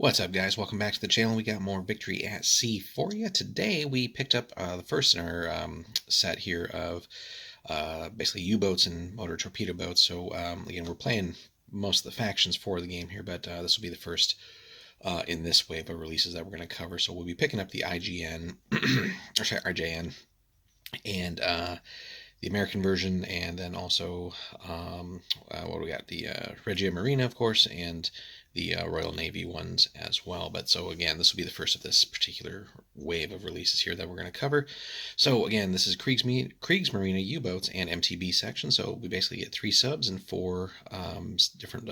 What's up, guys? Welcome back to the channel. We got more Victory at Sea for you. Today we picked up the first in our set here of basically U-boats and motor torpedo boats. So again, we're playing most of the factions for the game here, but this will be the first in this wave of releases that we're going to cover. So we'll be picking up the IGN, or sorry, RJN, and the American version, and then also what do we got? The Regia Marina, of course, and the Royal Navy ones as well. But so again, this will be the first of this particular wave of releases here that we're going to cover. So again, this is Kriegsmarine U-boats and MTB section. So we basically get 3 subs and 4 different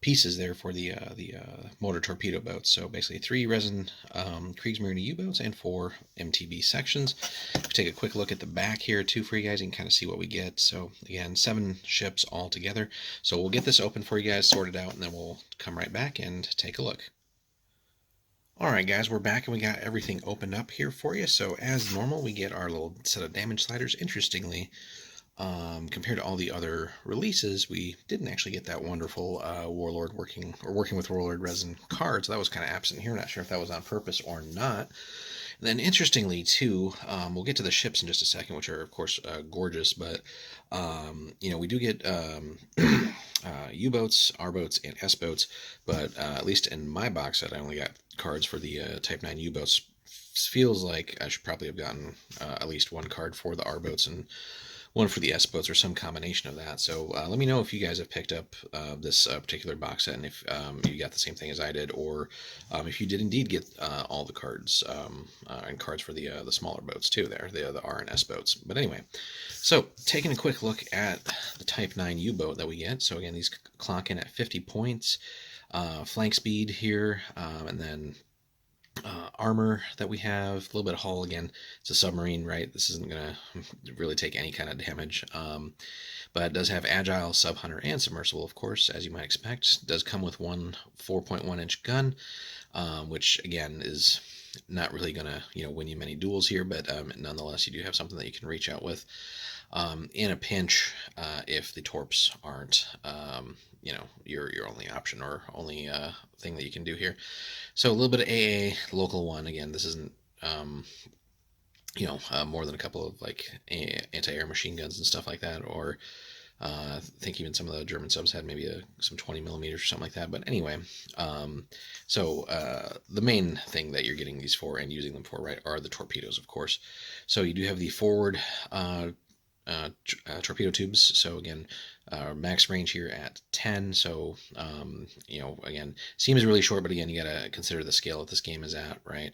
pieces there for the motor torpedo boats. So basically 3 resin Kriegsmarine U-boats and 4 MTB sections. If we take a quick look at the back here too for you guys, you can kind of see what we get. So again, 7 ships all together. So we'll get this open for you guys, sorted out, and then we'll come right back and take a look. Alright guys, we're back and we got everything opened up here for you. So as normal, we get our little set of damage sliders. Interestingly, compared to all the other releases, we didn't actually get that wonderful Warlord working with Warlord resin card, so that was kind of absent here. Not sure if that was on purpose or not. And then interestingly too, we'll get to the ships in just a second, which are of course gorgeous, but we do get U-boats, R-boats, and S-boats, but at least in my box set, I only got cards for the Type 9 U-boats. Feels like I should probably have gotten at least 1 card for the R-boats and 1 for the S-boats, or some combination of that. So let me know if you guys have picked up this particular box set, and if you got the same thing as I did, or if you did indeed get all the cards and cards for the smaller boats too there, the R and S boats. But anyway, so taking a quick look at the Type 9 U-boat that we get. So again, these clock in at 50 points, flank speed here, and then armor that we have, a little bit of hull. Again, it's a submarine, right? This isn't going to really take any kind of damage, but it does have agile, sub hunter, and submersible, of course, as you might expect. It does come with one 4.1-inch gun, which again is not really going to win you many duels here, but nonetheless, you do have something that you can reach out with in a pinch if the torps aren't your only option or only thing that you can do here. So a little bit of AA, local one. Again, this isn't more than a couple of like anti-air machine guns and stuff like that, or I think even some of the German subs had maybe some 20 millimeters or something like that. But anyway, the main thing that you're getting these for and using them for, right, are the torpedoes, of course. So you do have the forward torpedo tubes. So again, max range here at 10. So again, seems really short, but again, you got to consider the scale that this game is at, right?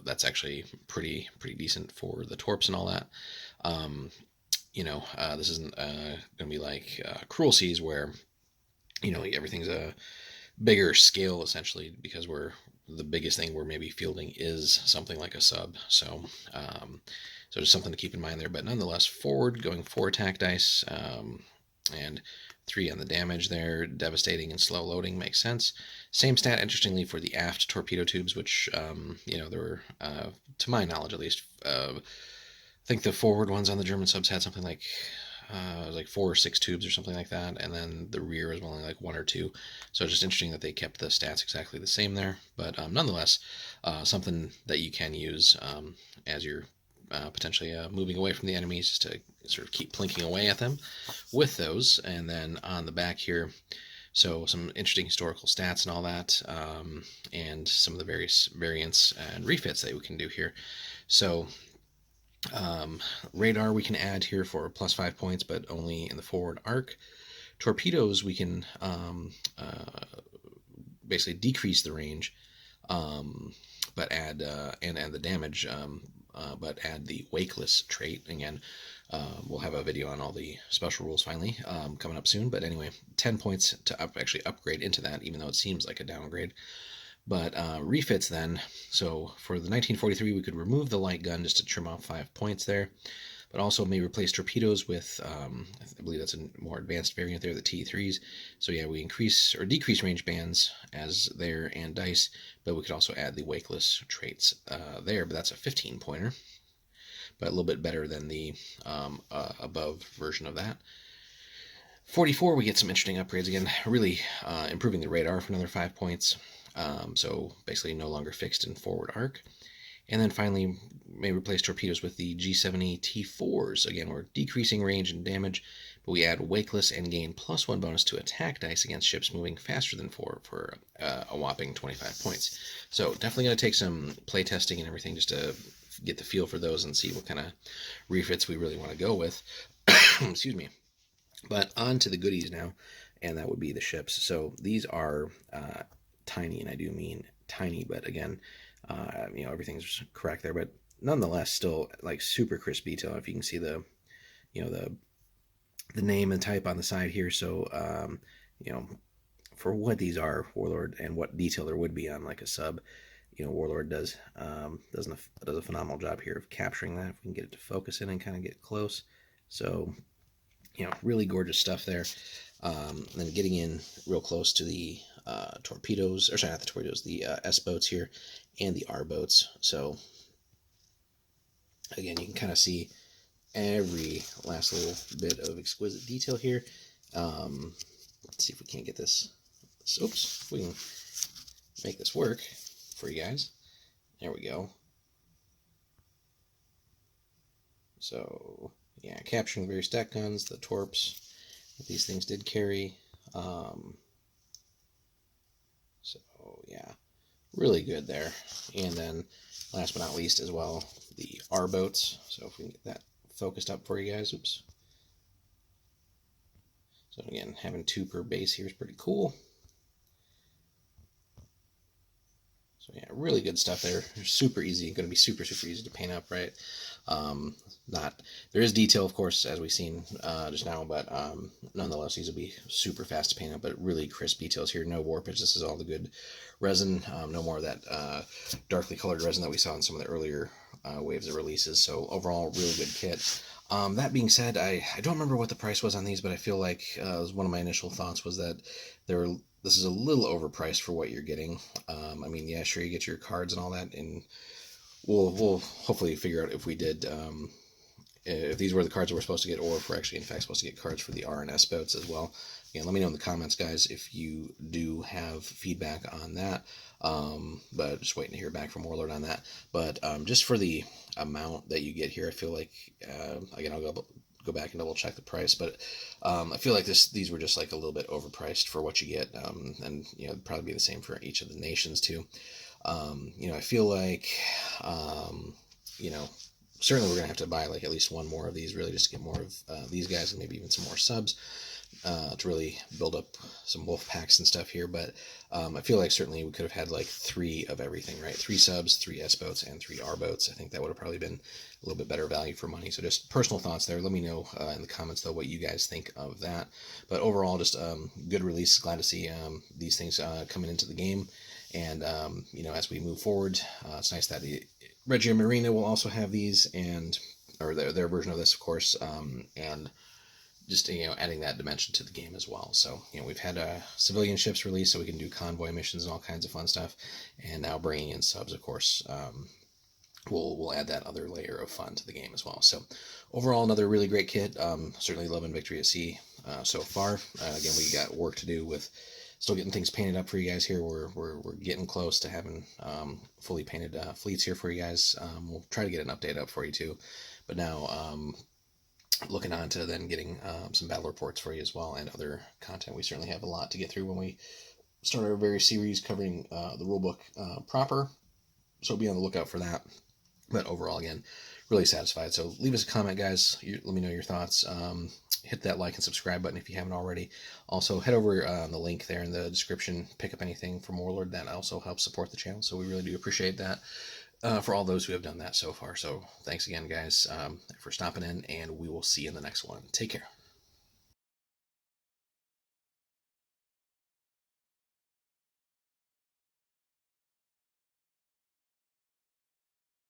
That's actually pretty decent for the torps and all that. This isn't going to be like Cruel Seas, where everything's a bigger scale essentially, because the biggest thing we're maybe fielding is something like a sub. So just something to keep in mind there. But nonetheless, forward, going 4 attack dice, and 3 on the damage there. Devastating and slow loading makes sense. Same stat, interestingly, for the aft torpedo tubes, which there were, to my knowledge at least, I think the forward ones on the German subs had something like 4 or 6 tubes or something like that, and then the rear was only like 1 or 2. So it's just interesting that they kept the stats exactly the same there. But nonetheless, something that you can use as you're potentially moving away from the enemies, just to sort of keep plinking away at them with those. And then on the back here, so some interesting historical stats and all that, and some of the various variants and refits that we can do here. So radar we can add here for +5 points, but only in the forward arc. Torpedoes we can basically decrease the range, but add and the damage, but add the wakeless trait. Again, we'll have a video on all the special rules finally coming up soon. But anyway, 10 points to actually upgrade into that, even though it seems like a downgrade. But refits then, so for the 1943, we could remove the light gun just to trim off 5 points there, but also may replace torpedoes with, I believe that's a more advanced variant there, the T3s. So yeah, we increase or decrease range bands as there and dice, but we could also add the wakeless traits there, but that's a 15 pointer, but a little bit better than the above version of that. 44, we get some interesting upgrades again, really improving the radar for another 5 points. So basically no longer fixed in forward arc. And then finally, may replace torpedoes with the G70 T4s. Again, we're decreasing range and damage, but we add wakeless and gain +1 bonus to attack dice against ships moving faster than 4 for a whopping 25 points. So definitely going to take some play testing and everything just to get the feel for those and see what kind of refits we really want to go with. Excuse me. But on to the goodies now, and that would be the ships. So these are tiny, and I do mean tiny, but again, everything's correct there, but nonetheless, still like super crisp detail. If you can see the, the name and type on the side here. So, for what these are, Warlord, and what detail there would be on like a sub, Warlord does a phenomenal job here of capturing that. If we can get it to focus in and kind of get close. So, really gorgeous stuff there. Then getting in real close to the torpedoes, or sorry, not the torpedoes, the S boats here, and the R boats. So again, you can kind of see every last little bit of exquisite detail here. Let's see if we can't get this. Oops, we can make this work for you guys. There we go. So yeah, capturing the various deck guns, the torps that these things did carry. So yeah, really good there. And then last but not least as well, the R boats. So if we can get that focused up for you guys. Oops. So again, having 2 per base here is pretty cool. So yeah, really good stuff there. Super easy, going to be super easy to paint up, right? There is detail, of course, as we've seen just now, but nonetheless, these will be super fast to paint up, but really crisp details here. No warpage. This is all the good resin. No more of that darkly colored resin that we saw in some of the earlier waves of releases. So overall, really good kit. That being said, I don't remember what the price was on these, but I feel like one of my initial thoughts was that this is a little overpriced for what you're getting. I mean, yeah, sure, you get your cards and all that, and we'll hopefully figure out if we did, if these were the cards that we're supposed to get, or if we're actually in fact supposed to get cards for the R and S boats as well. Again, let me know in the comments, guys, if you do have feedback on that. But just waiting to hear back from Warlord on that. But just for the amount that you get here, I feel like again, I'll go back and double check the price, but I feel like these were just like a little bit overpriced for what you get, and it'd probably be the same for each of the nations too. I feel like certainly we're gonna have to buy like at least one more of these, really, just to get more of these guys, and maybe even some more subs to really build up some wolf packs and stuff here. But I feel like certainly we could have had like 3 of everything, right? 3 subs, 3 S boats, and 3 R boats. I think that would have probably been a little bit better value for money. So just personal thoughts there. Let me know in the comments though what you guys think of that. But overall, just good release. Glad to see these things coming into the game. And as we move forward, it's nice that Kriegsmarine will also have these, or their version of this, of course, and just adding that dimension to the game as well. So we've had civilian ships released, so we can do convoy missions and all kinds of fun stuff, and now bringing in subs, of course, we'll add that other layer of fun to the game as well. So overall, another really great kit. Certainly loving Victory at Sea so far. Again, we got work to do with still getting things painted up for you guys here. We're getting close to having fully painted fleets here for you guys. We'll try to get an update up for you too, but now looking on to then getting some battle reports for you as well, and other content. We certainly have a lot to get through when we start our very series covering the rulebook proper, so be on the lookout for that. But overall, again, really satisfied. So leave us a comment, guys. Let me know your thoughts. Hit that like and subscribe button if you haven't already. Also, head over on the link there in the description. Pick up anything from Warlord. That also helps support the channel, so we really do appreciate that for all those who have done that so far. So thanks again, guys, for stopping in, and we will see you in the next one. Take care.